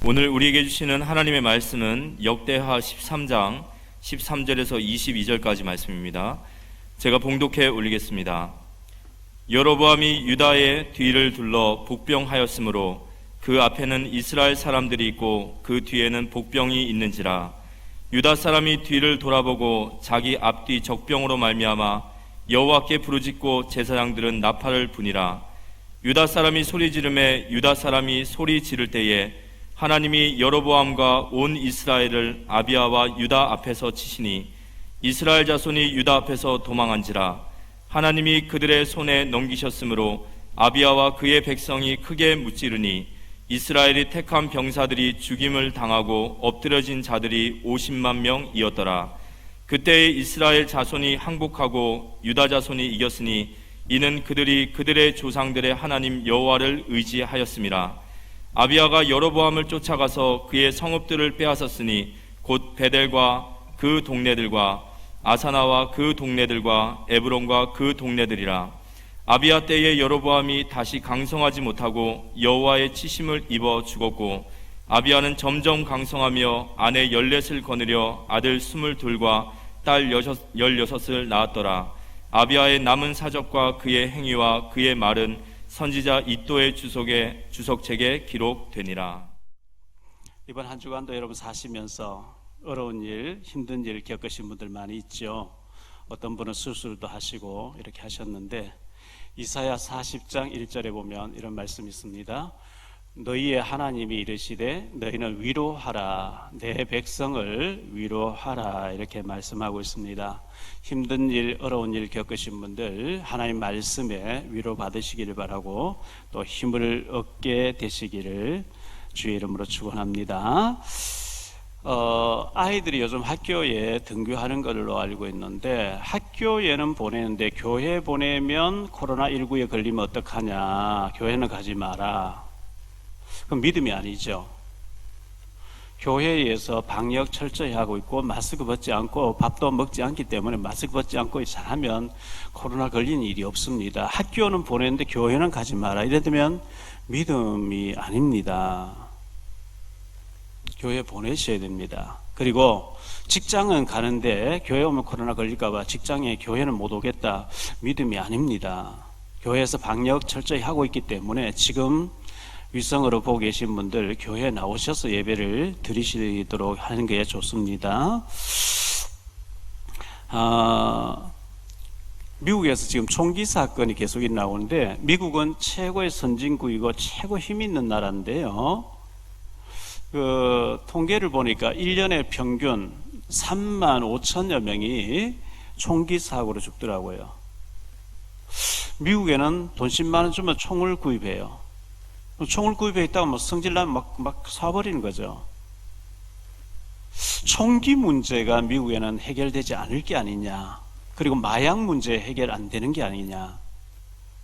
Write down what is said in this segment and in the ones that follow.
오늘 우리에게 주시는 하나님의 말씀은 역대하 13장 13절에서 22절까지 말씀입니다. 제가 봉독해 올리겠습니다. 여로보암이 유다의 뒤를 둘러 복병하였으므로 그 앞에는 이스라엘 사람들이 있고 그 뒤에는 복병이 있는지라. 유다 사람이 뒤를 돌아보고 자기 앞뒤 적병으로 말미암아 여호와께 부르짖고 제사장들은 나팔을 부니라. 유다 사람이 소리 지르매 유다 사람이 소리 지를 때에 하나님이 여로보암과 온 이스라엘을 아비야와 유다 앞에서 치시니 이스라엘 자손이 유다 앞에서 도망한지라. 하나님이 그들의 손에 넘기셨으므로 아비야와 그의 백성이 크게 무찌르니 이스라엘이 택한 병사들이 죽임을 당하고 엎드려진 자들이 50만 명이었더라. 그때에 이스라엘 자손이 항복하고 유다 자손이 이겼으니 이는 그들이 그들의 조상들의 하나님 여호와를 의지하였음이라. 아비야가 여로보암을 쫓아가서 그의 성읍들을 빼앗았으니 곧 베델과 그 동네들과 아사나와 그 동네들과 에브론과 그 동네들이라. 아비야 때에 여로보암이 다시 강성하지 못하고 여호와의 치심을 입어 죽었고 아비야는 점점 강성하며 아내 14을 거느려 아들 22과 딸 16을 낳았더라. 아비야의 남은 사적과 그의 행위와 그의 말은 선지자 이도의 주석책에 기록되니라. 이번 한 주간도 여러분 사시면서 어려운 일, 힘든 일 겪으신 분들 많이 있죠. 어떤 분은 수술도 하시고 이렇게 하셨는데 이사야 40장 1절에 보면 이런 말씀이 있습니다. 너희의 하나님이 이르시되 너희는 위로하라, 내 백성을 위로하라, 이렇게 말씀하고 있습니다. 힘든 일, 어려운 일 겪으신 분들 하나님 말씀에 위로받으시기를 바라고 또 힘을 얻게 되시기를 주의 이름으로 축원합니다. 아이들이 요즘 학교에 등교하는 걸로 알고 있는데 학교에는 보내는데 교회 보내면 코로나19에 걸리면 어떡하냐, 교회는 가지 마라. 그건 믿음이 아니죠. 교회에서 방역 철저히 하고 있고 마스크 벗지 않고 밥도 먹지 않기 때문에 마스크 벗지 않고 잘하면 코로나 걸리는 일이 없습니다. 학교는 보내는데 교회는 가지 마라. 이래되면 믿음이 아닙니다. 교회 보내셔야 됩니다. 그리고 직장은 가는데 교회 오면 코로나 걸릴까봐 직장에 교회는 못 오겠다. 믿음이 아닙니다. 교회에서 방역 철저히 하고 있기 때문에 지금 위성으로 보고 계신 분들 교회에 나오셔서 예배를 드리시도록 하는 게 좋습니다. 미국에서 지금 총기 사건이 계속 나오는데 미국은 최고의 선진국이고 최고 힘 있는 나라인데요. 그 통계를 보니까 1년에 평균 3만 5천여 명이 총기 사고로 죽더라고요. 미국에는 돈 10만 원 주면 총을 구입해요. 총을 구입해 있다가 뭐 성질나면 막 쏴버리는 거죠. 총기 문제가 미국에는 해결되지 않을 게 아니냐, 그리고 마약 문제 해결 안 되는 게 아니냐,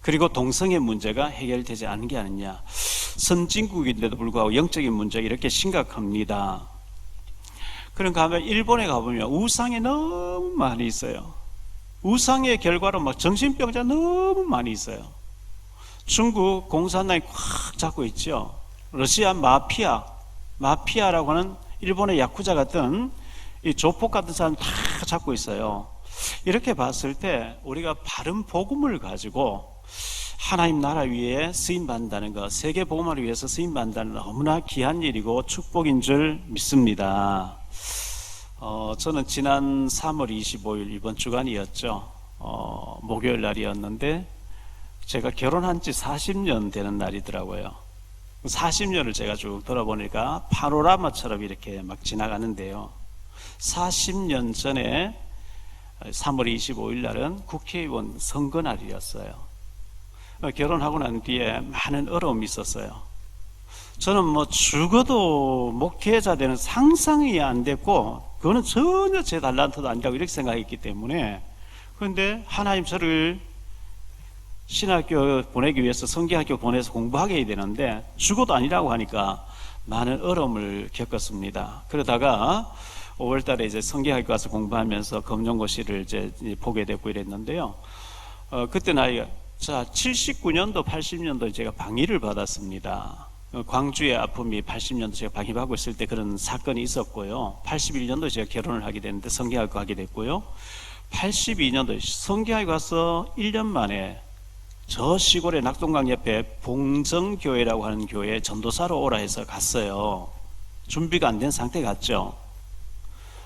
그리고 동성애 문제가 해결되지 않은 게 아니냐. 선진국인데도 불구하고 영적인 문제가 이렇게 심각합니다. 그런가 하면 일본에 가보면 우상이 너무 많이 있어요. 우상의 결과로 막 정신병자 너무 많이 있어요. 중국 공산당이 꽉 잡고 있죠. 러시아 마피아라고 하는 일본의 야쿠자 같은 이 조폭 같은 사람 다 잡고 있어요. 이렇게 봤을 때 우리가 바른 복음을 가지고 하나님 나라 위에 쓰임받는다는 것, 세계 복음화를 위해서 쓰임받는다는 너무나 귀한 일이고 축복인 줄 믿습니다. 저는 지난 3월 25일 이번 주간이었죠. 목요일 날이었는데 제가 결혼한 지 40년 되는 날이더라고요. 40년을 제가 쭉 돌아보니까 파노라마처럼 이렇게 막 지나가는데요. 40년 전에 3월 25일 날은 국회의원 선거 날이었어요. 결혼하고 난 뒤에 많은 어려움이 있었어요. 저는 뭐 죽어도 목회자 되는 상상이 안 됐고 그거는 전혀 제 달란트도 아니라고 이렇게 생각했기 때문에, 그런데 하나님 저를 신학교 보내기 위해서 성경학교 보내서 공부하게 해야 되는데 죽어도 아니라고 하니까 많은 어려움을 겪었습니다. 그러다가 5월 달에 이제 성경학교 가서 공부하면서 검정고시를 이제 보게 됐고 이랬는데요. 그때 나이가 79년도 80년도에 제가 방위를 받았습니다. 광주의 아픔이 80년도 제가 방입하고 있을 때 그런 사건이 있었고요. 81년도 제가 결혼을 하게 됐는데 성경학교 가게 됐고요. 82년도 성경학교 가서 1년 만에 저 시골의 낙동강 옆에 봉정교회라고 하는 교회에 전도사로 오라 해서 갔어요. 준비가 안 된 상태 갔죠.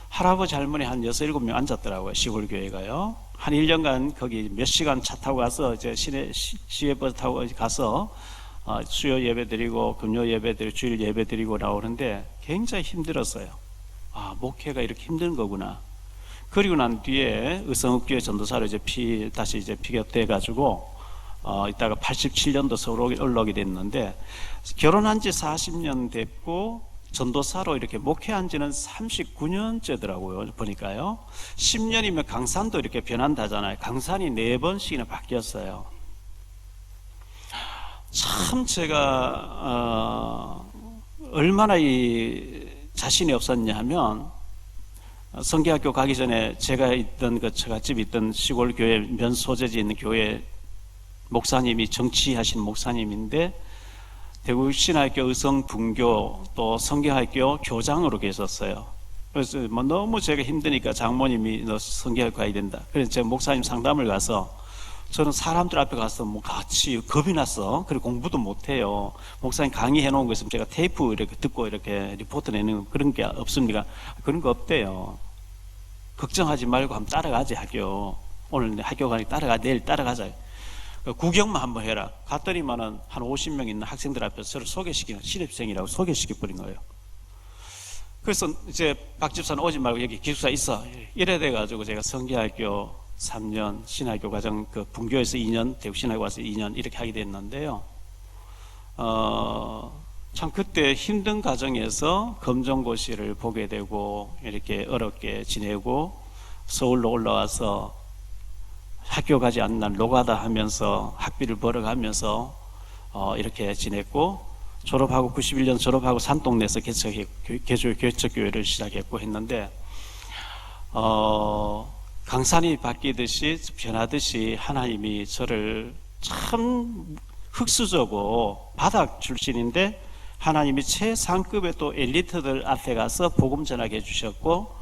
할아버지 할머니 한 6, 7명 앉았더라고요. 시골 교회가요. 한 1년간 거기 몇 시간 차 타고 가서 이제 시외버스 타고 가서 수요 예배 드리고 금요 예배 드리고 주일 예배 드리고 나오는데 굉장히 힘들었어요. 아, 목회가 이렇게 힘든 거구나. 그리고 난 뒤에 의성읍교회 전도사로 이제 다시 이제 피격돼 가지고 이따가 87년도 서울 올라오게 됐는데 결혼한 지 40년 됐고 전도사로 이렇게 목회한 지는 39년째더라고요. 보니까요. 10년이면 강산도 이렇게 변한다잖아요. 강산이 4번씩이나 바뀌었어요. 참 제가 얼마나 이 자신이 없었냐 하면 성계학교 가기 전에 제가 있던 그 처갓집 있던 시골 교회 면 소재지에 있는 교회 목사님이 정치하신 목사님인데 대구 신학교 의성 분교 또 성경학교 교장으로 계셨어요. 그래서 뭐 너무 제가 힘드니까 장모님이 너 성경학교 가야 된다. 그래서 제가 목사님 상담을 가서 저는 사람들 앞에 가서 뭐 같이 겁이 났어. 그리고 공부도 못해요. 목사님 강의해 놓은 거 있으면 제가 테이프 이렇게 듣고 이렇게 리포트 내는 그런 게 없습니까? 그런 거 없대요. 걱정하지 말고 한번 따라가지 학교. 오늘 학교 가니 따라가 내일 따라가자. 구경만 한번 해라. 갔더니만은 한 50명 있는 학생들 앞에서 저를 소개시키는 신입생이라고 소개시켜버린 거예요. 그래서 이제 박 집사는 오지 말고 여기 기숙사 있어. 이래 돼가지고 제가 성계학교 3년, 신학교 과정 그 분교에서 2년, 대구 신학교 와서 2년 이렇게 하게 됐는데요. 참 그때 힘든 과정에서 검정고시를 보게 되고 이렇게 어렵게 지내고 서울로 올라와서 학교 가지 않는 날 노가다 하면서 학비를 벌어가면서 이렇게 지냈고 졸업하고 91년 졸업하고 산동네에서 개척교회를 시작했고 했는데 강산이 바뀌듯이 변하듯이 하나님이 저를 참 흑수저고 바닥 출신인데 하나님이 최상급의 또 엘리트들 앞에 가서 복음 전하게 해주셨고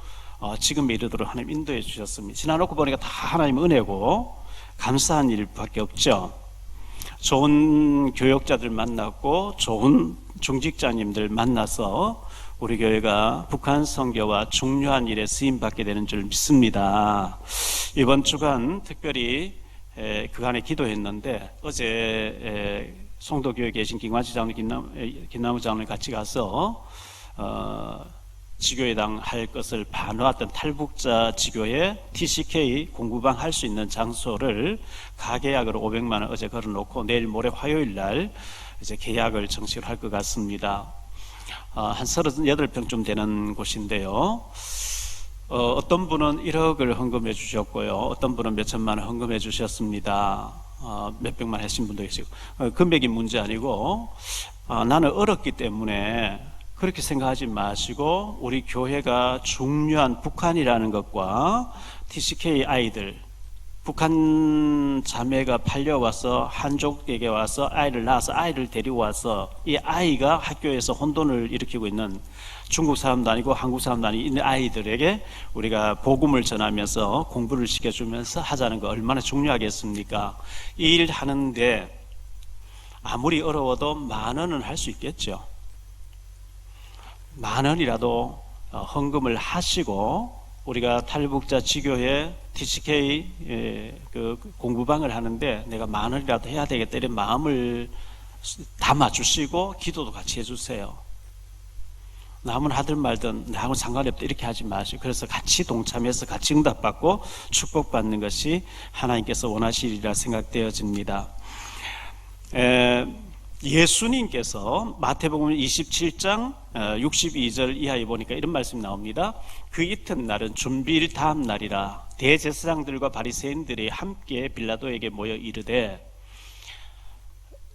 지금 이르도록 하나님 인도해 주셨습니다. 지나놓고 보니까 다 하나님 은혜고 감사한 일밖에 없죠. 좋은 교역자들 만났고 좋은 중직자님들 만나서 우리 교회가 북한 선교와 중요한 일에 쓰임받게 되는 줄 믿습니다. 이번 주간 특별히 그간에 기도했는데 어제 송도교회에 계신 김관치 장로님, 김나무 장로님 같이 가서 지교회당 할 것을 봐놓았던 탈북자 지교회 TCK 공부방 할 수 있는 장소를 가계약으로 500만 원 어제 걸어놓고 내일 모레 화요일 날 이제 계약을 정식으로 할 것 같습니다. 한 38평쯤 되는 곳인데요. 어떤 분은 1억을 헌금해 주셨고요. 어떤 분은 몇 천만 원 헌금해 주셨습니다. 몇백만 하신 분도 계시고 금액이 문제 아니고 나는 어렵기 때문에 그렇게 생각하지 마시고 우리 교회가 중요한 북한이라는 것과 TCK 아이들 북한 자매가 팔려와서 한족에게 와서 아이를 낳아서 아이를 데리고 와서 이 아이가 학교에서 혼돈을 일으키고 있는 중국 사람도 아니고 한국 사람도 아니고 있는 아이들에게 우리가 복음을 전하면서 공부를 시켜주면서 하자는 거 얼마나 중요하겠습니까? 이 일 하는데 아무리 어려워도 10,000원은 할 수 있겠죠. 10,000원이라도 헌금을 하시고 우리가 탈북자 지교회 TCK 그 공부방을 하는데 내가 10,000원이라도 해야 되겠다 이런 마음을 담아주시고 기도도 같이 해주세요. 남은 하든 말든 나하고는 상관이 없다 이렇게 하지 마시고 그래서 같이 동참해서 같이 응답받고 축복받는 것이 하나님께서 원하시리라 생각되어집니다. 예수님께서 마태복음 27장 62절 이하에 보니까 이런 말씀이 나옵니다. 그 이튿날은 준비일 다음 날이라 대제사장들과 바리새인들이 함께 빌라도에게 모여 이르되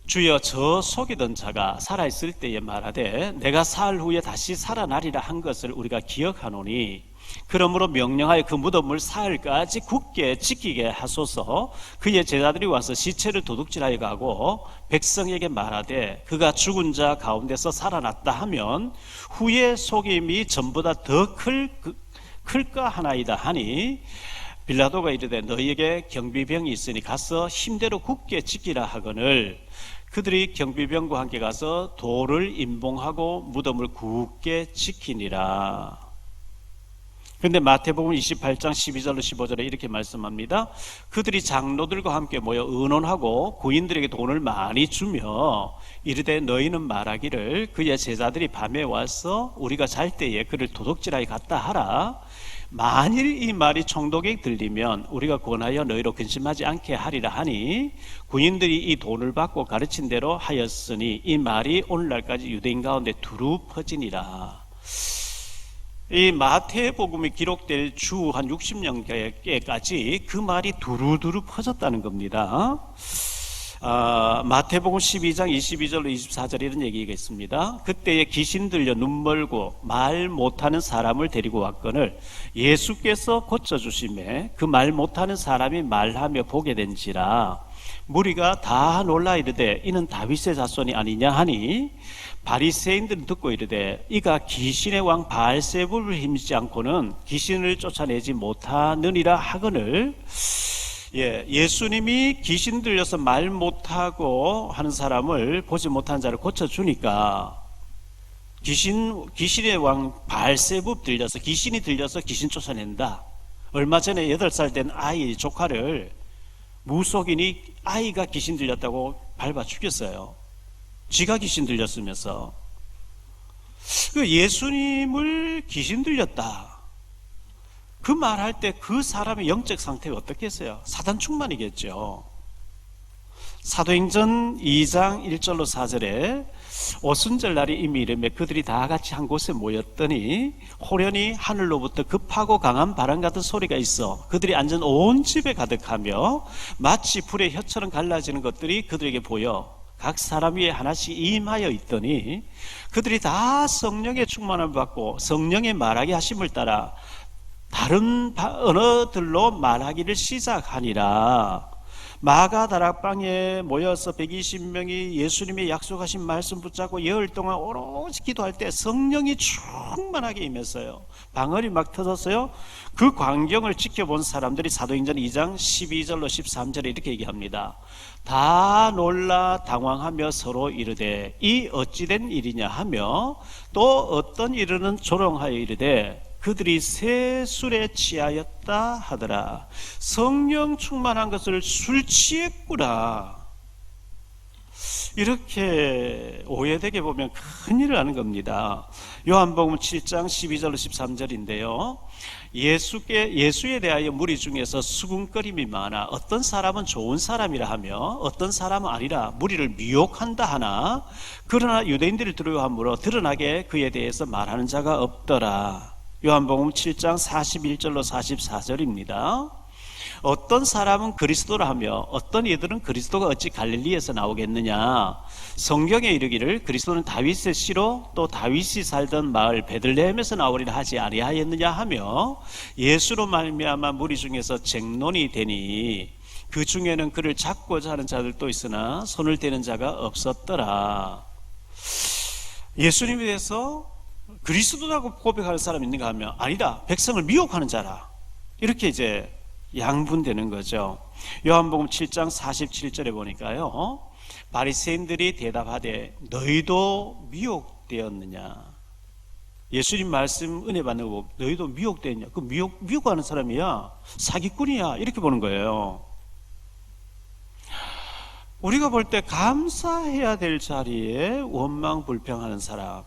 주여 저 속이던 자가 살아있을 때에 말하되 내가 사흘 후에 다시 살아나리라 한 것을 우리가 기억하노니 그러므로 명령하여 그 무덤을 사흘까지 굳게 지키게 하소서. 그의 제자들이 와서 시체를 도둑질하여 가고 백성에게 말하되 그가 죽은 자 가운데서 살아났다 하면 후에 속임이 전보다 더 클까 하나이다 하니 빌라도가 이르되 너희에게 경비병이 있으니 가서 힘대로 굳게 지키라 하거늘 그들이 경비병과 함께 가서 돌을 임봉하고 무덤을 굳게 지키니라. 그런데 마태복음 28장 12절로 15절에 이렇게 말씀합니다. 그들이 장로들과 함께 모여 의논하고 구인들에게 돈을 많이 주며 이르되 너희는 말하기를 그의 제자들이 밤에 와서 우리가 잘 때에 그를 도둑질하여 갔다 하라. 만일 이 말이 총독에게 들리면 우리가 권하여 너희로 근심하지 않게 하리라 하니 군인들이 이 돈을 받고 가르친 대로 하였으니 이 말이 오늘날까지 유대인 가운데 두루 퍼지니라. 이 마태복음이 기록될 주 한 60년께까지 그 말이 두루두루 퍼졌다는 겁니다. 마태복음 12장 22절로 24절에 이런 얘기가 있습니다. 그때에 귀신 들려 눈 멀고 말 못하는 사람을 데리고 왔거늘 예수께서 고쳐주심에 그 말 못하는 사람이 말하며 보게 된지라 무리가 다 놀라 이르되 이는 다윗의 자손이 아니냐 하니 바리새인들은 듣고 이르되 이가 귀신의 왕 바알세불을 힘쓰지 않고는 귀신을 쫓아내지 못하느니라 하거늘 예수님이 귀신 들려서 말 못하고 하는 사람을 보지 못한 자를 고쳐주니까 귀신의 왕 바알세불 들려서 귀신이 들려서 귀신 쫓아낸다. 얼마 전에 8살 된 아이 조카를 무속인이 아이가 귀신 들렸다고 밟아 죽였어요. 쥐가 귀신 들렸으면서. 예수님을 귀신 들렸다 그 말할 때 그 사람의 영적 상태가 어떻겠어요? 사단 충만이겠죠. 사도행전 2장 1절로 4절에 오순절 날이 이미 이르매 그들이 다 같이 한 곳에 모였더니 호련히 하늘로부터 급하고 강한 바람 같은 소리가 있어 그들이 앉은 온 집에 가득하며 마치 불의 혀처럼 갈라지는 것들이 그들에게 보여 각 사람 위에 하나씩 임하여 있더니 그들이 다 성령의 충만함을 받고 성령의 말하게 하심을 따라 다른 언어들로 말하기를 시작하니라. 마가다락방에 모여서 120명이 예수님의 약속하신 말씀 붙잡고 열흘 동안 오로지 기도할 때 성령이 충만하게 임했어요. 방언이 막 터졌어요. 그 광경을 지켜본 사람들이 사도행전 2장 12절로 13절에 이렇게 얘기합니다. 다 놀라 당황하며 서로 이르되 이 어찌된 일이냐 하며 또 어떤 이르는 조롱하여 이르되 그들이 새 술에 취하였다 하더라. 성령 충만한 것을 술 취했구나. 이렇게 오해되게 보면 큰일을 하는 겁니다. 요한복음 7장 12절로 13절인데요. 예수에 대하여 무리 중에서 수군거림이 많아 어떤 사람은 좋은 사람이라 하며 어떤 사람은 아니라 무리를 미혹한다 하나 그러나 유대인들이 두려워하므로 드러나게 그에 대해서 말하는 자가 없더라. 요한복음 7장 41절로 44절입니다. 어떤 사람은 그리스도라 하며 어떤 이들은 그리스도가 어찌 갈릴리에서 나오겠느냐. 성경에 이르기를 그리스도는 다윗의 씨로 또 다윗이 살던 마을 베들레헴에서 나오리라 하지 아니하였느냐 하며 예수로 말미암아 무리 중에서 쟁론이 되니 그 중에는 그를 잡고자 하는 자들도 있으나 손을 대는 자가 없었더라. 예수님에 대해서 그리스도라고 고백하는 사람이 있는가 하면 아니다, 백성을 미혹하는 자라, 이렇게 이제 양분되는 거죠. 요한복음 7장 47절에 보니까요, 바리새인들이 대답하되 너희도 미혹되었느냐. 예수님 말씀 은혜 받는 거 보고 너희도 미혹되었냐. 그 미혹하는 사람이야, 사기꾼이야, 이렇게 보는 거예요. 우리가 볼 때 감사해야 될 자리에 원망 불평하는 사람,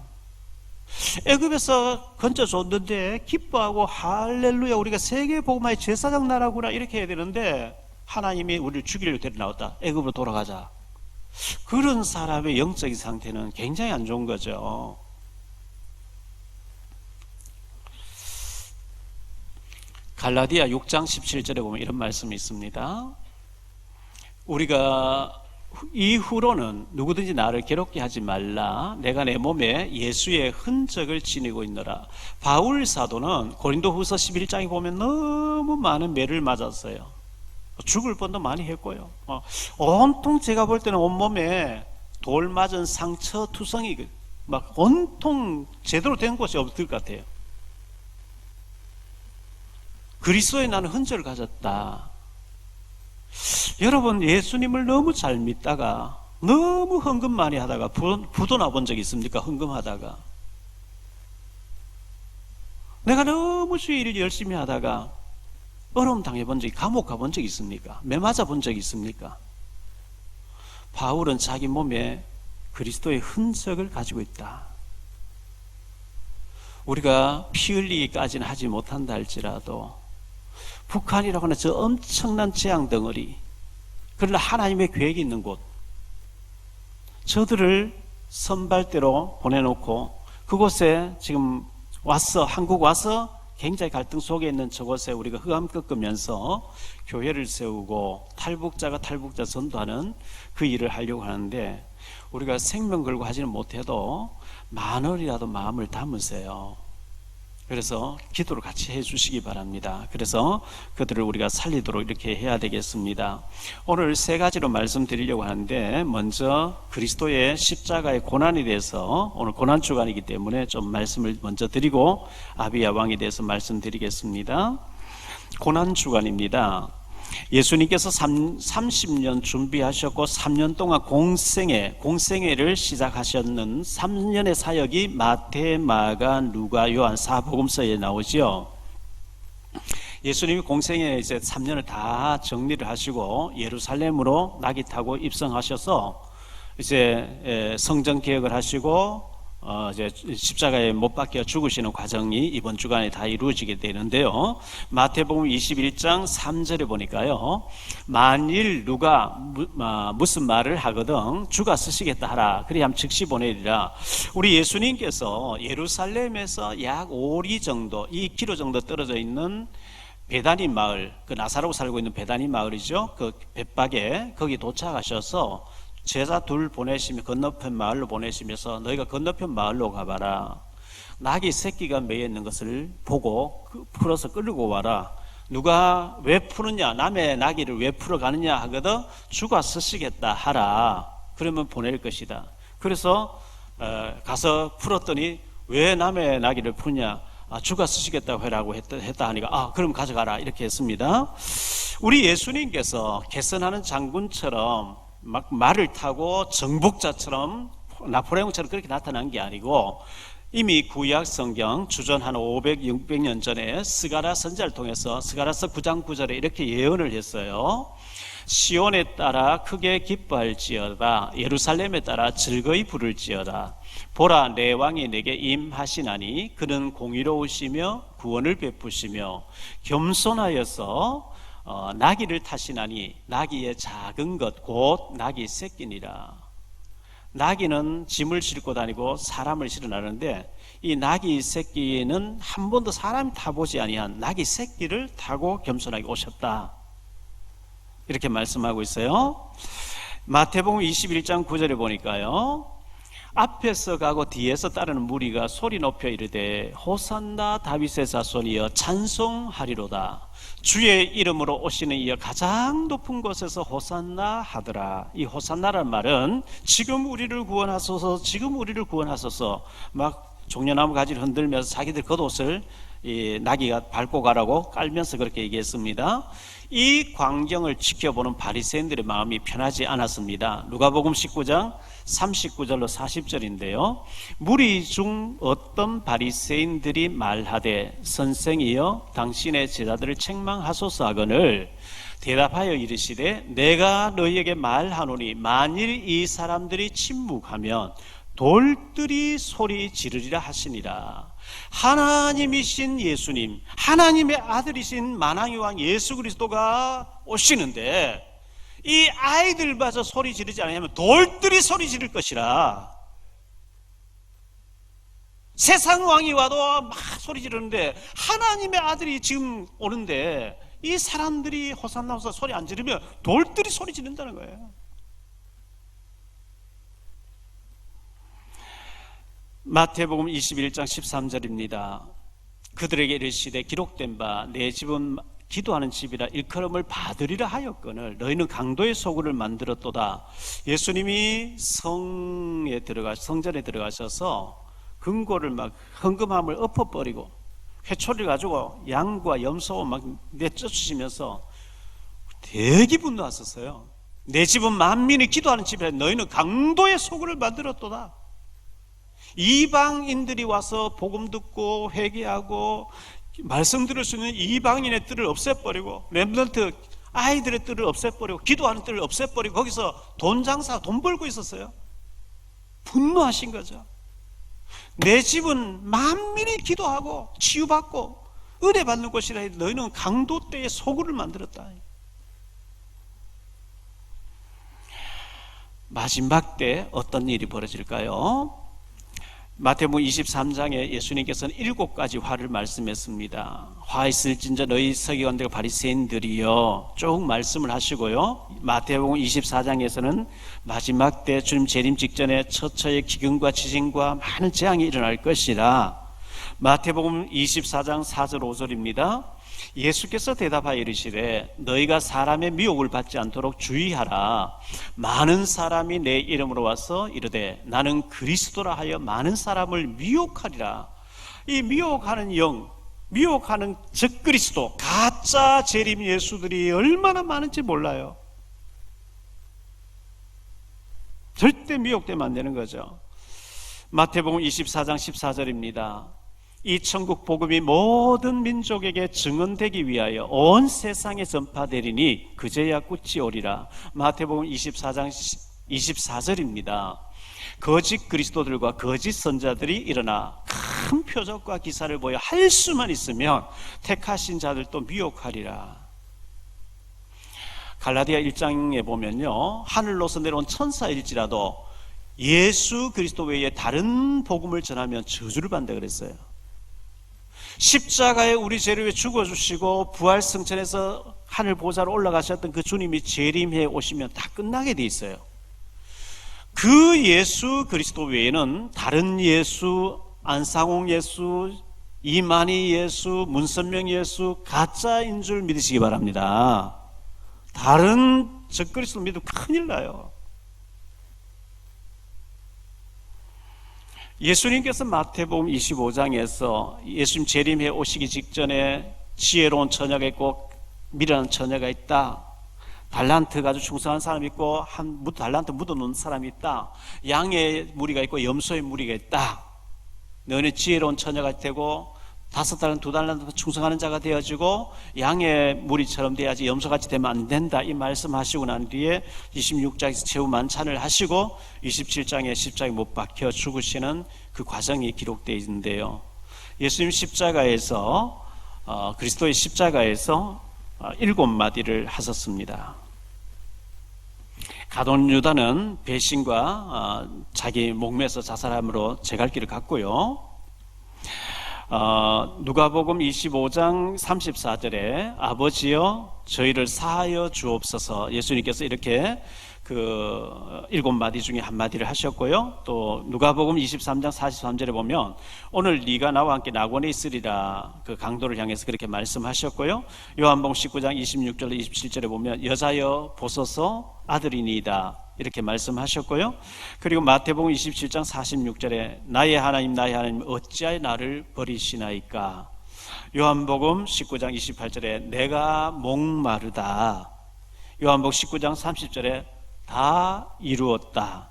애굽에서 건져줬는데 기뻐하고 할렐루야 우리가 세계 복음화의 제사장 나라구나 이렇게 해야 되는데 하나님이 우리를 죽이려고 데려 나왔다, 애굽으로 돌아가자. 그런 사람의 영적인 상태는 굉장히 안 좋은 거죠. 갈라디아 6장 17절에 보면 이런 말씀이 있습니다. 우리가 이후로는 누구든지 나를 괴롭게 하지 말라. 내가 내 몸에 예수의 흔적을 지니고 있노라. 바울 사도는 고린도후서 11장에 보면 너무 많은 매를 맞았어요. 죽을 뻔도 많이 했고요. 온통 제가 볼 때는 온몸에 돌 맞은 상처 투성이 막 온통 제대로 된 곳이 없을 것 같아요. 그리스도에 나는 흔적을 가졌다. 여러분, 예수님을 너무 잘 믿다가 너무 헌금 많이 하다가 부도 나본 적 있습니까? 헌금하다가 내가 너무 주의 일 열심히 하다가 어려움 당해본 적이, 감옥 가본 적 있습니까? 매 맞아 본 적 있습니까? 바울은 자기 몸에 그리스도의 흔적을 가지고 있다. 우리가 피 흘리기까지는 하지 못한다 할지라도 북한이라고 하는 저 엄청난 재앙 덩어리, 그러나 하나님의 계획이 있는 곳, 저들을 선발대로 보내놓고 그곳에 지금 와서, 한국 와서 굉장히 갈등 속에 있는 저곳에 우리가 흑암 꺾으면서 교회를 세우고 탈북자가 탈북자 전도하는 그 일을 하려고 하는데, 우리가 생명 걸고 하지는 못해도 만원이라도 마음을 담으세요. 그래서 기도를 같이 해주시기 바랍니다. 그래서 그들을 우리가 살리도록 이렇게 해야 되겠습니다. 오늘 세 가지로 말씀드리려고 하는데, 먼저 그리스도의 십자가의 고난에 대해서, 오늘 고난 주간이기 때문에 좀 말씀을 먼저 드리고 아비야 왕에 대해서 말씀드리겠습니다. 고난 주간입니다. 예수님께서 30년 준비하셨고 3년 동안 공생애를 시작하셨는 3년의 사역이 마태, 마가, 누가, 요한 사복음서에 나오죠. 예수님이 공생애 이제 3년을 다 정리를 하시고 예루살렘으로 낙이 타고 입성하셔서 이제 성전 개혁을 하시고 이제 십자가에 못 박혀 죽으시는 과정이 이번 주간에 다 이루어지게 되는데요. 마태복음 21장 3절에 보니까요, 만일 누가 무슨 말을 하거든 주가 쓰시겠다 하라. 그리하면 즉시 보내리라. 우리 예수님께서 예루살렘에서 약 5리 정도, 2km 정도 떨어져 있는 베다니 마을, 그 나사로가 살고 있는 베다니 마을이죠. 그 벳박에 거기 도착하셔서 제자 둘 보내시며 건너편 마을로 보내시면서 너희가 건너편 마을로 가봐라. 낙이 새끼가 매여 있는 것을 보고 풀어서 끌고 와라. 누가 왜 푸느냐, 남의 나귀를 왜 풀어가느냐 하거든 주가 쓰시겠다 하라. 그러면 보낼 것이다. 그래서 가서 풀었더니 왜 남의 나귀를 푸냐, 주가 쓰시겠다고 해라고 했다 하니까 그럼 가져가라 이렇게 했습니다. 우리 예수님께서 개선하는 장군처럼 막 말을 타고 정복자처럼 나폴레옹처럼 그렇게 나타난 게 아니고, 이미 구약 성경 주전 한 500, 600년 전에 스가랴 선지자를 통해서 스가랴서 9장 9절에 이렇게 예언을 했어요. 시온에 따라 크게 기뻐할지어다. 예루살렘에 따라 즐거이 부를지어다. 보라, 내 왕이 내게 임하시나니 그는 공의로우시며 구원을 베푸시며 겸손하여서 나귀를 타시나니 나귀의 작은 것 곧 나귀 새끼니라. 나귀는 짐을 싣고 다니고 사람을 실어 나르는데, 이 나귀 새끼는 한 번도 사람이 타보지 아니한 나귀 새끼를 타고 겸손하게 오셨다, 이렇게 말씀하고 있어요. 마태복음 21장 9절에 보니까요, 앞에서 가고 뒤에서 따르는 무리가 소리 높여 이르되 호산나 다윗의 자손이여 찬송하리로다. 주의 이름으로 오시는 이여 가장 높은 곳에서 호산나 하더라. 이 호산나라는 말은 지금 우리를 구원하소서, 지금 우리를 구원하소서, 막 종려나무 가지를 흔들면서 자기들 겉옷을 이 나귀가 밟고 가라고 깔면서 그렇게 얘기했습니다. 이 광경을 지켜보는 바리새인들의 마음이 편하지 않았습니다. 누가복음 19장 39절로 40절인데요. 무리 중 어떤 바리새인들이 말하되 선생이여 당신의 제자들을 책망하소서 하거늘 대답하여 이르시되 내가 너희에게 말하노니 만일 이 사람들이 침묵하면 돌들이 소리 지르리라 하시니라. 하나님이신 예수님, 하나님의 아들이신 만왕의 왕 예수 그리스도가 오시는데 이 아이들마저 소리 지르지 않으면 돌들이 소리 지를 것이라. 세상 왕이 와도 막 소리 지르는데 하나님의 아들이 지금 오는데 이 사람들이 호산나 호산나 소리 안 지르면 돌들이 소리 지른다는 거예요. 마태복음 21장 13절입니다. 그들에게 이르시되 기록된 바 내 집은 기도하는 집이라 일컬음을 받으리라 하였거늘 너희는 강도의 소굴을 만들었도다. 예수님이 성전에 들어가셔서 금고를 막 헌금함을 엎어버리고 회초리를 가지고 양과 염소 막 내쫓으시면서 되게 분노하셨어요. 내 집은 만민이 기도하는 집이라 너희는 강도의 소굴을 만들었도다. 이방인들이 와서 복음 듣고 회개하고 말씀 들을 수 있는 이방인의 뜰을 없애버리고 렘넌트 아이들의 뜰을 없애버리고 기도하는 뜰을 없애버리고 거기서 돈 장사 돈 벌고 있었어요. 분노하신 거죠. 내 집은 만민이 기도하고 치유받고 은혜받는 곳이라 해도 너희는 강도 때의 소굴을 만들었다. 마지막 때 어떤 일이 벌어질까요? 마태복음 23장에 예수님께서는 7가지 화를 말씀했습니다. 화 있을진저 너희 서기관들과 바리새인들이여 쭉 말씀을 하시고요. 마태복음 24장에서는 마지막 때 주님 재림 직전에 처처의 기근과 지진과 많은 재앙이 일어날 것이라. 마태복음 24장 4절 5절입니다. 예수께서 대답하여 이르시되 너희가 사람의 미혹을 받지 않도록 주의하라. 많은 사람이 내 이름으로 와서 이르되 나는 그리스도라 하여 많은 사람을 미혹하리라. 이 미혹하는 영, 미혹하는 적그리스도, 가짜 재림 예수들이 얼마나 많은지 몰라요. 절대 미혹되면 안 되는 거죠. 마태복음 24장 14절입니다. 이 천국 복음이 모든 민족에게 증언되기 위하여 온 세상에 전파되리니 그제야 끝이 오리라. 마태복음 24장 24절입니다. 거짓 그리스도들과 거짓 선자들이 일어나 큰 표적과 기사를 보여 할 수만 있으면 택하신 자들도 미혹하리라. 갈라디아 1장에 보면요, 하늘로서 내려온 천사일지라도 예수 그리스도 외에 다른 복음을 전하면 저주를 받는다 그랬어요. 십자가에 우리 죄를 위해 죽어주시고 부활 승천해서 하늘 보좌로 올라가셨던 그 주님이 재림해 오시면 다 끝나게 돼 있어요. 그 예수 그리스도 외에는 다른 예수, 안상홍 예수, 이만희 예수, 문선명 예수 가짜인 줄 믿으시기 바랍니다. 다른 적그리스도 믿으면 큰일 나요. 예수님께서 마태복음 25장에서 예수님 재림해 오시기 직전에 지혜로운 처녀가 있고 미련한 처녀가 있다. 달란트 가지고 충성한 사람이 있고 달란트 묻어놓은 사람이 있다. 양의 무리가 있고 염소의 무리가 있다. 너는 지혜로운 처녀가 되고 5달란트 2달란트 충성하는 자가 되어지고 양의 무리처럼 돼야지 염소같이 되면 안 된다. 이 말씀하시고 난 뒤에 26장에서 최후 만찬을 하시고 27장에 십자가에 못 박혀 죽으시는 그 과정이 기록되어 있는데요. 예수님 십자가에서 그리스도의 십자가에서 7마디를 하셨습니다. 가룟 유다는 배신과 자기 목매서 자살함으로 제갈 길을 갔고요. 누가복음 25장 34절에 아버지여 저희를 사하여 주옵소서. 예수님께서 이렇게 그 7마디 중에 한 마디를 하셨고요. 또 누가복음 23장 43절에 보면 오늘 네가 나와 함께 낙원에 있으리라. 그 강도를 향해서 그렇게 말씀하셨고요. 요한복음 19장 26절 27절에 보면 여자여 보소서 아들이니이다. 이렇게 말씀하셨고요. 그리고 마태복음 27장 46절에 나의 하나님 어찌하여 나를 버리시나이까. 요한복음 19장 28절에 내가 목마르다. 요한복음 19장 30절에 다 이루었다.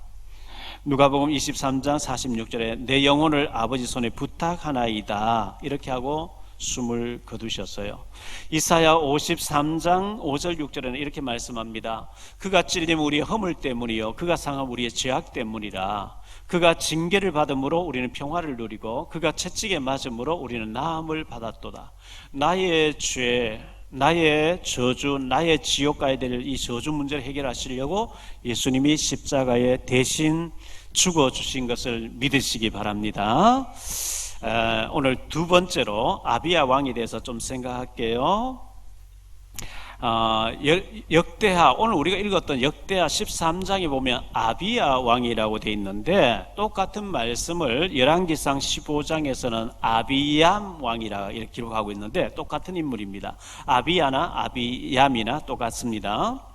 누가복음 23장 46절에 내 영혼을 아버지 손에 부탁하나이다. 이렇게 하고 숨을 거두셨어요. 이사야 53장 5절 6절에는 이렇게 말씀합니다. 그가 찔림 우리의 허물 때문이요 그가 상함 우리의 죄악 때문이라. 그가 징계를 받음으로 우리는 평화를 누리고 그가 채찍에 맞음으로 우리는 나음을 받았도다. 나의 죄, 나의 저주, 나의 지옥 가야 될 이 저주 문제를 해결하시려고 예수님이 십자가에 대신 죽어주신 것을 믿으시기 바랍니다. 오늘 두 번째로 아비야 왕에 대해서 좀 생각할게요. 역대하, 오늘 우리가 읽었던 역대하 13장에 보면 아비야 왕이라고 되어 있는데 똑같은 말씀을 열왕기상 15장에서는 아비얌 왕이라 이렇게 기록하고 있는데 똑같은 인물입니다. 아비야나 아비얌이나 똑같습니다.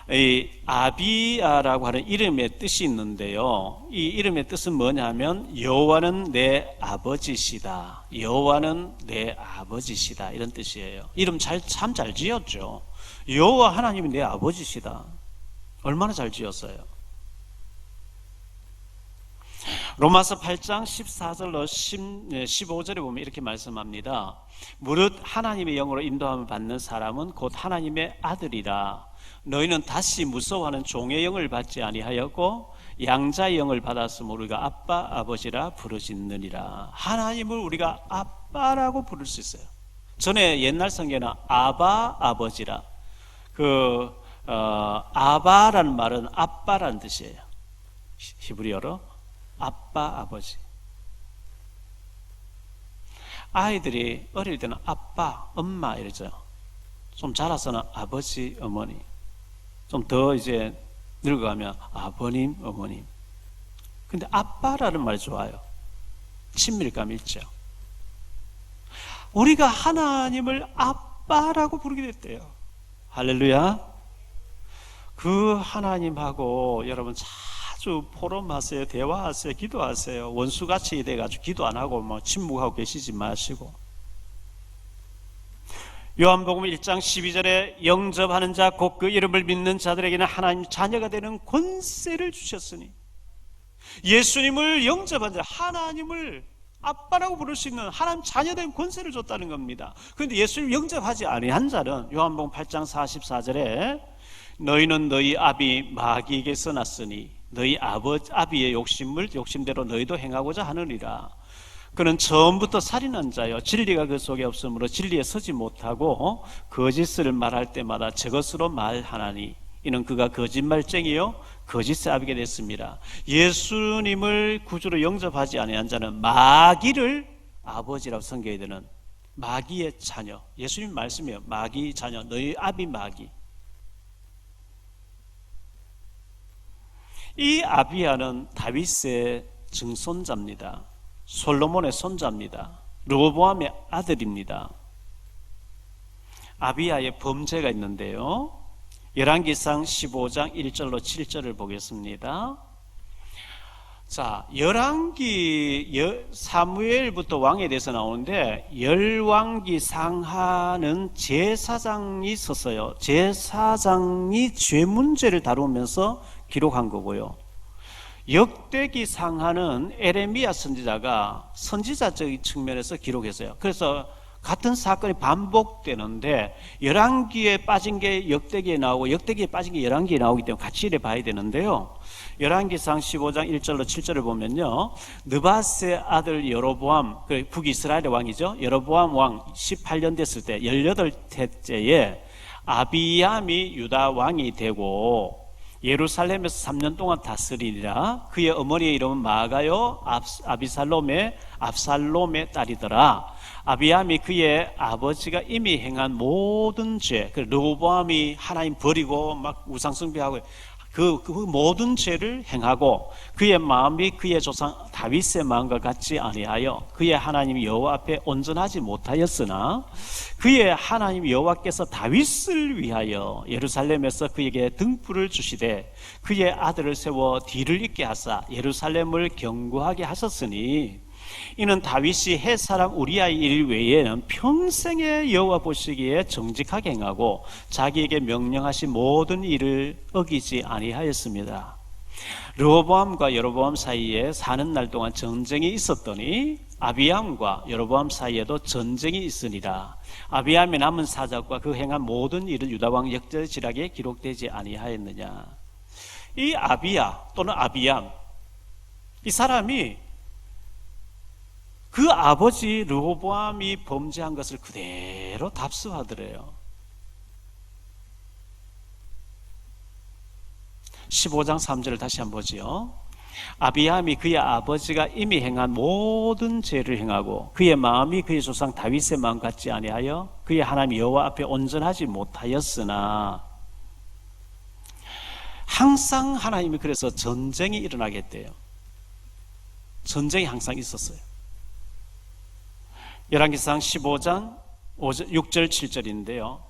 이 아비야라고 하는 이름의 뜻이 있는데요. 이 이름의 뜻은 뭐냐면 여호와는 내 아버지시다. 여호와는 내 아버지시다. 이런 뜻이에요. 이름 참 잘 지었죠. 여호와 하나님이 내 아버지시다. 얼마나 잘 지었어요. 로마서 8장 14절로 15절에 보면 이렇게 말씀합니다. 무릇 하나님의 영으로 인도함을 받는 사람은 곧 하나님의 아들이라. 너희는 다시 무서워하는 종의 영을 받지 아니하였고 양자의 영을 받았으므로 우리가 아빠 아버지라 부르짖느니라. 하나님을 우리가 아빠라고 부를 수 있어요. 전에 옛날 성경에는 아바 아버지라. 아바라는 말은 아빠라는 뜻이에요. 히브리어로 아빠 아버지. 아이들이 어릴 때는 아빠 엄마 이러죠. 좀 자라서는 아버지 어머니, 좀 더 이제 늙어가면 아버님 어머님. 근데 아빠라는 말이 좋아요. 친밀감 있죠. 우리가 하나님을 아빠라고 부르게 됐대요. 할렐루야. 그 하나님하고 여러분 자주 포럼하세요, 대화하세요, 기도하세요. 원수같이 돼가지고 기도 안 하고 뭐 침묵하고 계시지 마시고. 요한복음 1장 12절에 영접하는 자 곧 그 이름을 믿는 자들에게는 하나님 자녀가 되는 권세를 주셨으니, 예수님을 영접한 자, 하나님을 아빠라고 부를 수 있는 하나님 자녀 된 권세를 줬다는 겁니다. 그런데 예수님 영접하지 아니한 자는 요한복음 8장 44절에 너희는 너희 아비 마귀에게서 났으니 너희 아비의 욕심대로 너희도 행하고자 하느니라. 그는 처음부터 살인한 자요 진리가 그 속에 없으므로 진리에 서지 못하고 거짓을 말할 때마다 저것으로 말하나니 이는 그가 거짓말쟁이요 거짓의 아비게 됐습니다. 예수님을 구주로 영접하지 아니한 자는 마귀를 아버지라고 섬겨야 되는 마귀의 자녀. 예수님 말씀이에요. 마귀 자녀, 너희 아비 마귀. 이 아비야는 다윗의 증손자입니다. 솔로몬의 손자입니다. 르호보암의 아들입니다. 아비야의 범죄가 있는데요. 열왕기상 15장 1절로 7절을 보겠습니다. 자, 사무엘부터 왕에 대해서 나오는데 열왕기 상하는 제사장이 섰어요. 제사장이 죄 문제를 다루면서 기록한 거고요. 역대기 상하는 에레미야 선지자가 선지자적인 측면에서 기록했어요. 그래서 같은 사건이 반복되는데 열왕기에 빠진 게 역대기에 나오고 역대기에 빠진 게 열왕기에 나오기 때문에 같이 이래 봐야 되는데요. 열왕기상 15장 1절로 7절을 보면요, 느밧의 아들 여로보암, 북이스라엘의 왕이죠. 여로보암 왕 18년 됐을 때 18대째에 아비얌이 유다 왕이 되고 예루살렘에서 3년 동안 다스리니라. 그의 어머니의 이름은 마가요 압살롬의 딸이더라. 아비암이 그의 아버지가 이미 행한 모든 죄, 르호보암이 하나님 버리고 막 우상숭배하고 그 모든 죄를 행하고 그의 마음이 그의 조상 다윗의 마음과 같지 아니하여 그의 하나님 여호와 앞에 온전하지 못하였으나 그의 하나님 여호와께서 다윗을 위하여 예루살렘에서 그에게 등불을 주시되 그의 아들을 세워 뒤를 잇게 하사 예루살렘을 견고하게 하셨으니 이는 다윗이 헷 사람 우리아의 일 외에는 평생에 여호와 보시기에 정직하게 행하고 자기에게 명령하신 모든 일을 어기지 아니하였습니다. 르호보암과 여로보암 사이에 사는 날 동안 전쟁이 있었더니 아비암과 여로보암 사이에도 전쟁이 있으니라. 아비암의 남은 사적과 그 행한 모든 일은 유다왕 역대지략에 기록되지 아니하였느냐. 이 아비야 또는 아비암, 이 사람이 그 아버지 르호보암이 범죄한 것을 그대로 답습하더래요. 15장 3절을 다시 한번 보지요. 아비암이 그의 아버지가 이미 행한 모든 죄를 행하고 그의 마음이 그의 조상 다윗의 마음 같지 아니하여 그의 하나님 여호와 앞에 온전하지 못하였으나, 항상 하나님이 그래서 전쟁이 일어나게 했대요. 전쟁이 항상 있었어요. 열왕기상 15장 6절 7절인데요.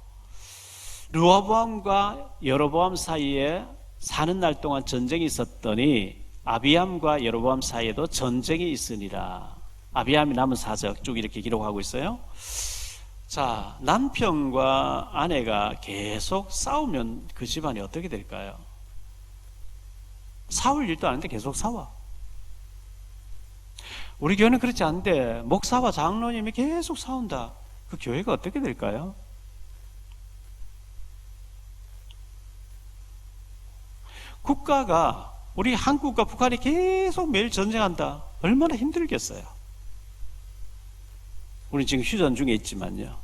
르호보암과 여로보암 사이에 사는 날 동안 전쟁이 있었더니 아비암과 여로보암 사이에도 전쟁이 있으니라. 아비암이 남은 사적 쭉 이렇게 기록하고 있어요. 자, 남편과 아내가 계속 싸우면 그 집안이 어떻게 될까요? 싸울 일도 아닌데 계속 싸워. 우리 교회는 그렇지 않은데 목사와 장로님이 계속 싸운다. 그 교회가 어떻게 될까요? 국가가, 우리 한국과 북한이 계속 매일 전쟁한다. 얼마나 힘들겠어요. 우리 지금 휴전 중에 있지만요.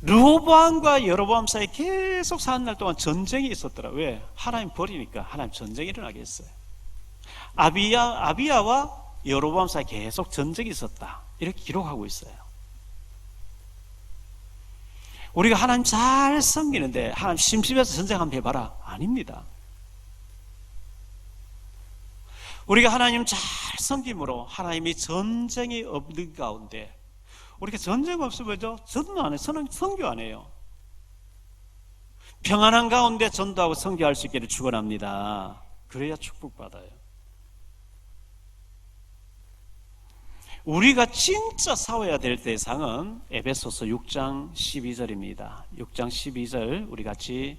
르호보암과 여로보암 사이에 계속 사는 날 동안 전쟁이 있었더라. 왜? 하나님 버리니까 하나님 전쟁이 일어나게 했어요. 아비야와 여로보암 사이에 계속 전쟁이 있었다. 이렇게 기록하고 있어요. 우리가 하나님 잘 섬기는데 하나님 심심해서 전쟁 한번 해봐라. 아닙니다. 우리가 하나님 잘 섬김으로 하나님이 전쟁이 없는 가운데, 우리가 전쟁 없으면 전도 안 해요. 선교 안 해요. 평안한 가운데 전도하고 선교할 수 있기를 축원합니다. 그래야 축복받아요. 우리가 진짜 싸워야 될 대상은 에베소서 6장 12절입니다. 6장 12절 우리 같이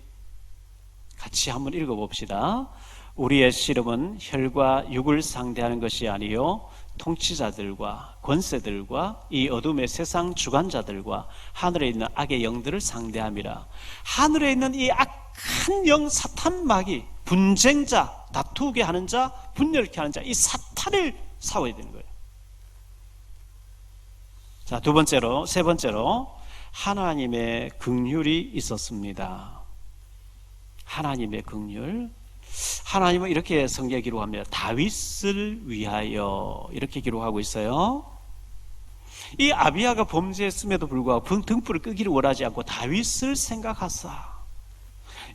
한번 읽어봅시다. 우리의 씨름은 혈과 육을 상대하는 것이 아니요 통치자들과 권세들과 이 어둠의 세상 주관자들과 하늘에 있는 악의 영들을 상대함이라. 하늘에 있는 이 악한 영 사탄 마귀, 분쟁자, 다투게 하는 자, 분열케 하는 자, 이 사탄을 싸워야 되는 거예요. 자, 세 번째로 하나님의 긍휼이 있었습니다. 하나님의 긍휼. 하나님은 이렇게 성경에 기록합니다. 다윗을 위하여 이렇게 기록하고 있어요. 이 아비야가 범죄했음에도 불구하고 등불을 끄기를 원하지 않고 다윗을 생각하사.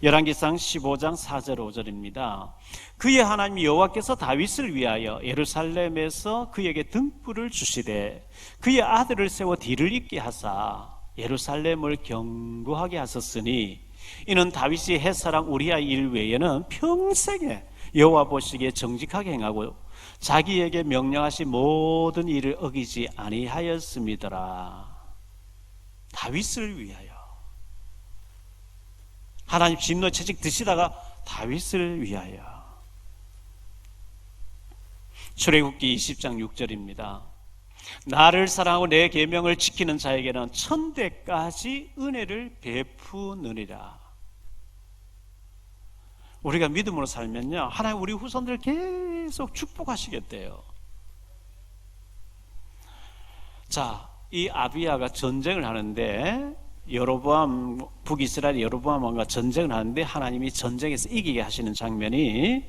열왕기상 15장 4절 5절입니다. 그의 하나님 여호와께서 다윗을 위하여 예루살렘에서 그에게 등불을 주시되 그의 아들을 세워 뒤를 잇게 하사 예루살렘을 견고하게 하셨으니 이는 다윗이 햇사람 우리아 일 외에는 평생에 여호와 보시기에 정직하게 행하고 자기에게 명령하신 모든 일을 어기지 아니하였음이더라. 다윗을 위하여. 하나님 진노 채찍 드시다가 다윗을 위하여. 출애굽기 20장 6절입니다. 나를 사랑하고 내 계명을 지키는 자에게는 천대까지 은혜를 베푸느니라. 우리가 믿음으로 살면요, 하나님 우리 후손들 계속 축복하시겠대요. 자, 이 아비야가 전쟁을 하는데 여로보암, 북이스라엘 여로보암 왕과 전쟁을 하는데 하나님이 전쟁에서 이기게 하시는 장면이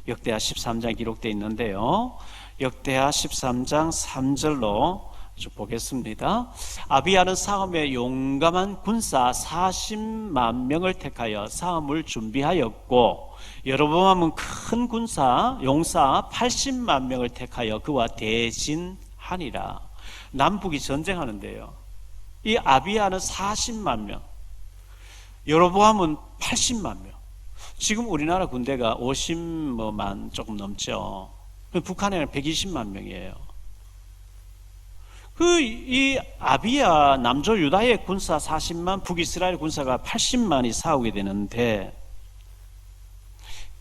역대하 13장에 기록되어 있는데요. 역대하 13장 3절로 쭉 보겠습니다. 아비야는 싸움에 용감한 군사 40만 명을 택하여 싸움을 준비하였고 여로보암은 큰 군사 용사 80만 명을 택하여 그와 대진하니라. 남북이 전쟁하는데요. 이 아비야는 40만 명, 여로보암은 80만 명. 지금 우리나라 군대가 50만 조금 넘죠. 북한에는 120만 명이에요. 이 아비야 남조 유다의 군사 40만, 북이스라엘 군사가 80만이 싸우게 되는데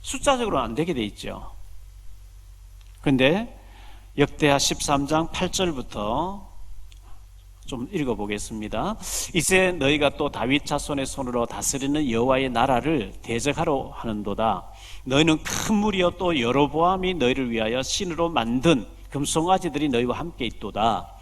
숫자적으로는 안 되게 돼 있죠. 그런데 역대하 13장 8절부터 좀 읽어보겠습니다. 이제 너희가 또 다윗 자손의 손으로 다스리는 여호와의 나라를 대적하러 하는도다. 너희는 큰 무리여 또 여로보암이 너희를 위하여 신으로 만든 금송아지들이 너희와 함께 있도다.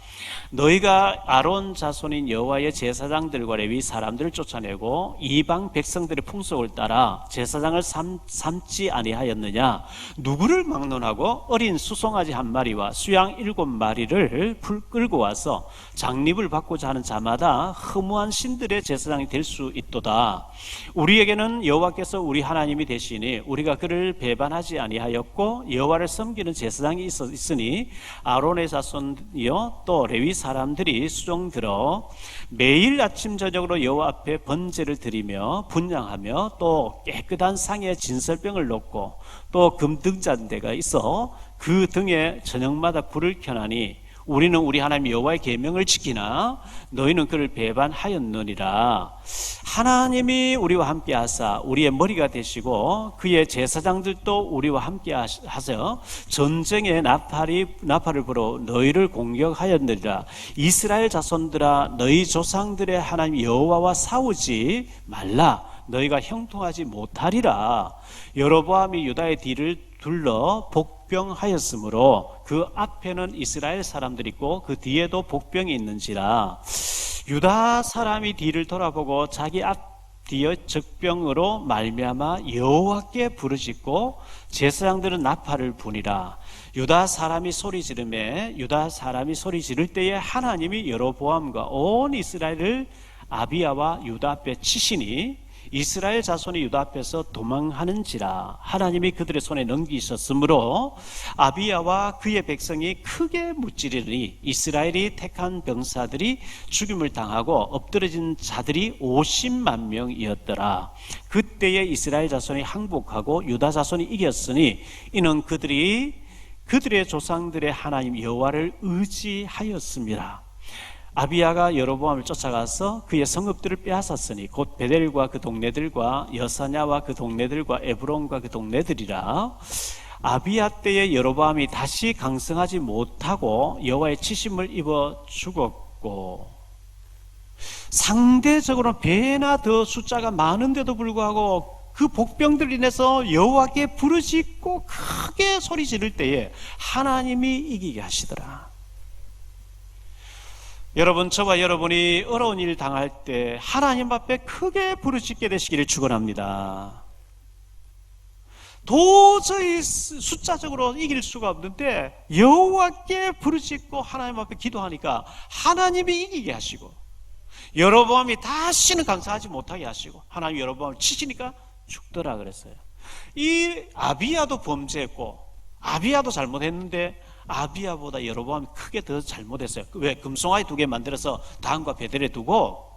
너희가 아론 자손인 여호와의 제사장들과 레위 사람들을 쫓아내고 이방 백성들의 풍속을 따라 제사장을 삼지 아니하였느냐? 누구를 막론하고 어린 수송아지 한 마리와 수양 7마리를 끌고 와서 장립을 받고자 하는 자마다 허무한 신들의 제사장이 될 수 있도다. 우리에게는 여호와께서 우리 하나님이 되시니 우리가 그를 배반하지 아니하였고 여호와를 섬기는 제사장이 있으니 아론의 자손이요 또 레위 사람들이 수종들어 매일 아침 저녁으로 여호와 앞에 번제를 드리며 분향하며 또 깨끗한 상에 진설병을 놓고 또 금등잔대가 있어 그 등에 저녁마다 불을 켜나니 우리는 우리 하나님 여호와의 계명을 지키나 너희는 그를 배반하였느니라. 하나님이 우리와 함께 하사 우리의 머리가 되시고 그의 제사장들도 우리와 함께 하셔 전쟁에 나팔을 불어 너희를 공격하였느니라. 이스라엘 자손들아 너희 조상들의 하나님 여호와와 싸우지 말라. 너희가 형통하지 못하리라. 여로보암이 유다의 뒤를 둘러 복병하였으므로 그 앞에는 이스라엘 사람들이 있고 그 뒤에도 복병이 있는지라. 유다 사람이 뒤를 돌아보고 자기 앞 뒤의 적병으로 말미암아 여호와께 부르짖고 제사장들은 나팔을 부니라. 유다 사람이 소리 지를 때에 하나님이 여로보암과 온 이스라엘을 아비야와 유다 앞에 치시니 이스라엘 자손이 유다 앞에서 도망하는지라. 하나님이 그들의 손에 넘기셨으므로 아비야와 그의 백성이 크게 무찌르니 이스라엘이 택한 병사들이 죽임을 당하고 엎드러진 자들이 50만 명이었더라. 그때에 이스라엘 자손이 항복하고 유다 자손이 이겼으니 이는 그들이 그들의 조상들의 하나님 여호와를 의지하였습니다. 아비야가 여로보암을 쫓아가서 그의 성읍들을 빼앗았으니 곧 베델과 그 동네들과 여사냐와 그 동네들과 에브론과 그 동네들이라. 아비야 때에 여로보암이 다시 강성하지 못하고 여호와의 치심을 입어 죽었고 상대적으로 배나 더 숫자가 많은데도 불구하고 그 복병들 인해서 여호와께 부르짖고 크게 소리 지를 때에 하나님이 이기게 하시더라. 여러분, 저와 여러분이 어려운 일 당할 때 하나님 앞에 크게 부르짖게 되시기를 축원합니다. 도저히 숫자적으로 이길 수가 없는데 여호와께 부르짖고 하나님 앞에 기도하니까 하나님이 이기게 하시고 여로보암이 다시는 강성하지 못하게 하시고 하나님 여로보암을 치시니까 죽더라 그랬어요. 이 아비야도 범죄했고 아비야도 잘못했는데 아비야보다 여로보암이 크게 더 잘못했어요. 왜? 금송아지 2개 만들어서 단과 베델에 두고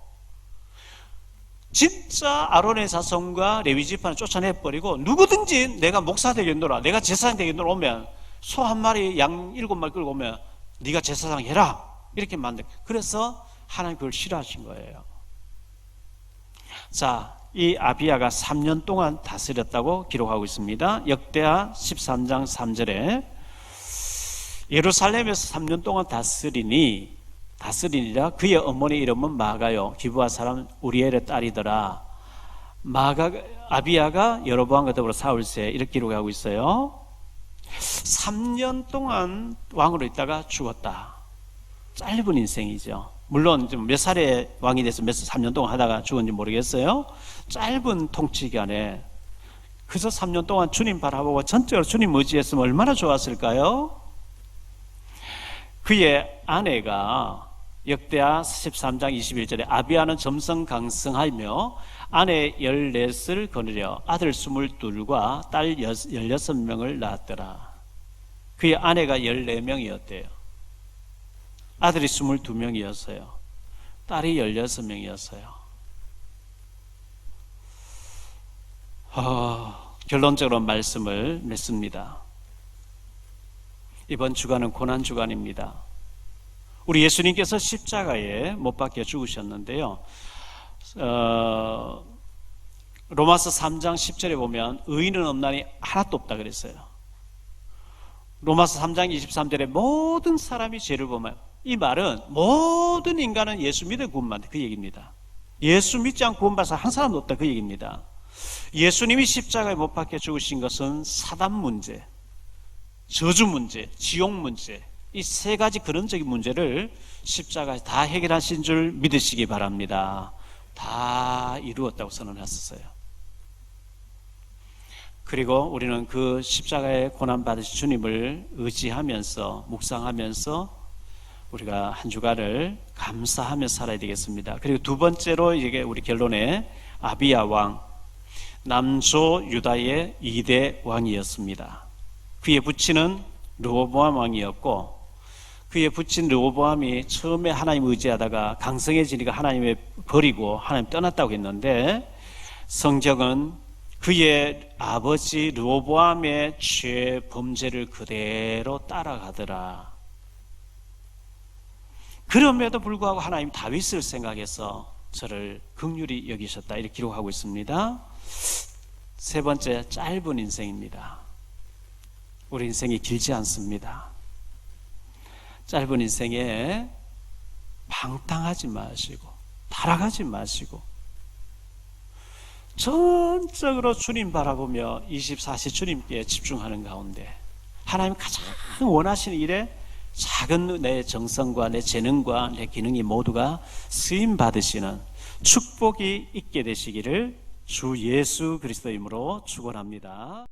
진짜 아론의 자손과 레위 지파는 쫓아내버리고 누구든지 내가 목사 되겠노라, 내가 제사장 되겠노라 오면 소 1마리, 양 7마리 끌고 오면 네가 제사장 해라 이렇게 만들. 그래서 하나님 그걸 싫어하신 거예요. 자, 이 아비야가 3년 동안 다스렸다고 기록하고 있습니다. 역대하 13장 3절에 예루살렘에서 3년 동안 다스리니라. 그의 어머니 이름은 마가요 기브아 사람 우리엘의 딸이더라. 아비야가 여로보암과 더불어 싸울세 이렇게 기록하고 있어요. 3년 동안 왕으로 있다가 죽었다. 짧은 인생이죠. 물론 좀 몇 살에 왕이 돼서 3년 동안 하다가 죽었는지 모르겠어요. 짧은 통치 기간에 그저 3년 동안 주님 바라보고 전적으로 주님 의지했으면 얼마나 좋았을까요? 그의 아내가 역대하 13장 21절에 아비야는 점성강성하며 아내 14을 거느려 아들 22과 딸 16명을 낳았더라. 그의 아내가 14명이었대요. 아들이 22명이었어요. 딸이 16명이었어요. 결론적으로 말씀을 맺습니다. 이번 주간은 고난주간입니다. 우리 예수님께서 십자가에 못 박혀 죽으셨는데요. 로마서 3장 10절에 보면 의인은 없나니 하나도 없다 그랬어요. 로마서 3장 23절에 모든 사람이 죄를 범하여, 이 말은 모든 인간은 예수 믿어 구원받는다 그 얘기입니다. 예수 믿지 않고 구원받은 사람 한 사람도 없다 그 얘기입니다. 예수님이 십자가에 못 박혀 죽으신 것은 사단 문제, 저주 문제, 지옥 문제, 이 세 가지 근원적인 문제를 십자가에서 다 해결하신 줄 믿으시기 바랍니다. 다 이루었다고 선언했었어요. 그리고 우리는 그 십자가의 고난받으신 주님을 의지하면서 묵상하면서 우리가 한 주간을 감사하며 살아야 되겠습니다. 그리고 두 번째로 이게 우리 결론에 아비야 왕, 남조 유다의 2대 왕이었습니다. 그의 부친은 르호보암 왕이었고, 그의 부친 르호보암이 처음에 하나님 의지하다가 강성해지니까 하나님을 버리고 하나님 떠났다고 했는데, 성경은 그의 아버지 르호보암의 죄 범죄를 그대로 따라가더라. 그럼에도 불구하고 하나님 다윗을 생각해서 저를 긍휼히 여기셨다, 이렇게 기록하고 있습니다. 세 번째, 짧은 인생입니다. 우리 인생이 길지 않습니다. 짧은 인생에 방탕하지 마시고 타락하지 마시고 전적으로 주님 바라보며 24시 주님께 집중하는 가운데 하나님 가장 원하시는 일에 작은 내 정성과 내 재능과 내 기능이 모두가 쓰임 받으시는 축복이 있게 되시기를 주 예수 그리스도의 이름으로 축원합니다.